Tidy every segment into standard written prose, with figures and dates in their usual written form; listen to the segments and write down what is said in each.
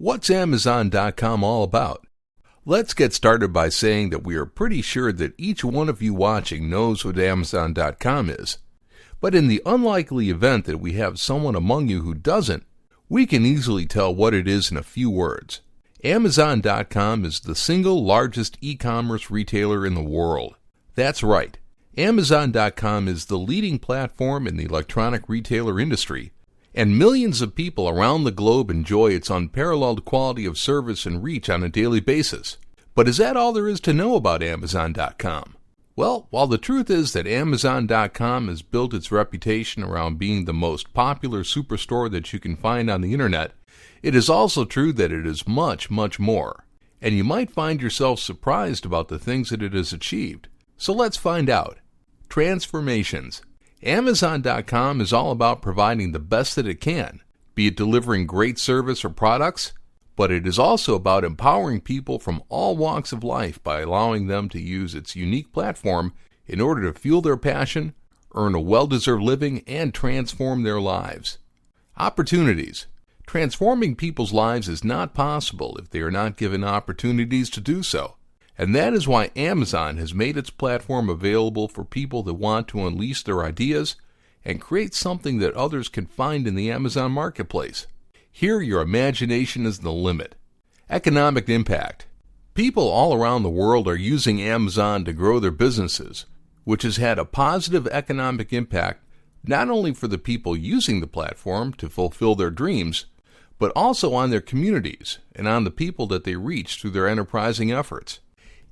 What's Amazon.com all about? Let's get started by saying that we are pretty sure that each one of you watching knows what Amazon.com is. But in the unlikely event that we have someone among you who doesn't, we can easily tell what it is in a few words. Amazon.com is the single largest e-commerce retailer in the world. That's right. Amazon.com is the leading platform in the electronic retailer industry, and millions of people around the globe enjoy its unparalleled quality of service and reach on a daily basis. But is that all there is to know about Amazon.com? Well, while the truth is that Amazon.com has built its reputation around being the most popular superstore that you can find on the internet, it is also true that it is much, much more. And you might find yourself surprised about the things that it has achieved. So let's find out. Transformations. Amazon.com is all about providing the best that it can, be it delivering great service or products, but it is also about empowering people from all walks of life by allowing them to use its unique platform in order to fuel their passion, earn a well-deserved living, and transform their lives. Opportunities. Transforming people's lives is not possible if they are not given opportunities to do so. And that is why Amazon has made its platform available for people that want to unleash their ideas and create something that others can find in the Amazon marketplace. Here, your imagination is the limit. Economic impact. People all around the world are using Amazon to grow their businesses, which has had a positive economic impact not only for the people using the platform to fulfill their dreams, but also on their communities and on the people that they reach through their enterprising efforts.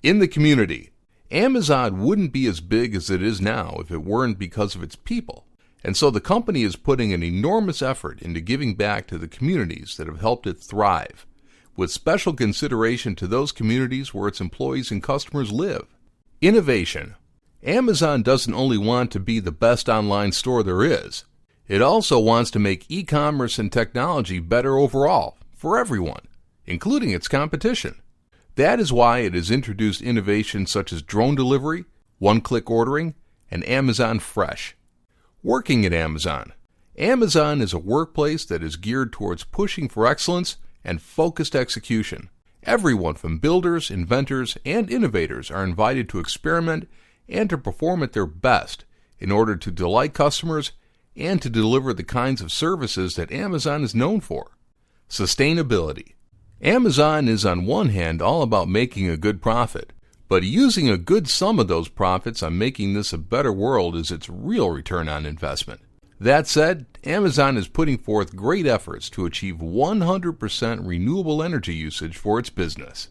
In the community, Amazon wouldn't be as big as it is now if it weren't because of its people, and so the company is putting an enormous effort into giving back to the communities that have helped it thrive, with special consideration to those communities where its employees and customers live. Innovation. Amazon doesn't only want to be the best online store there is, it also wants to make e-commerce and technology better overall, for everyone, including its competition. That is why it has introduced innovations such as drone delivery, one-click ordering, and Amazon Fresh. Working at Amazon. Amazon is a workplace that is geared towards pushing for excellence and focused execution. Everyone from builders, inventors, and innovators are invited to experiment and to perform at their best in order to delight customers and to deliver the kinds of services that Amazon is known for. Sustainability. Amazon is on one hand all about making a good profit, but using a good sum of those profits on making this a better world is its real return on investment. That said, Amazon is putting forth great efforts to achieve 100% renewable energy usage for its business.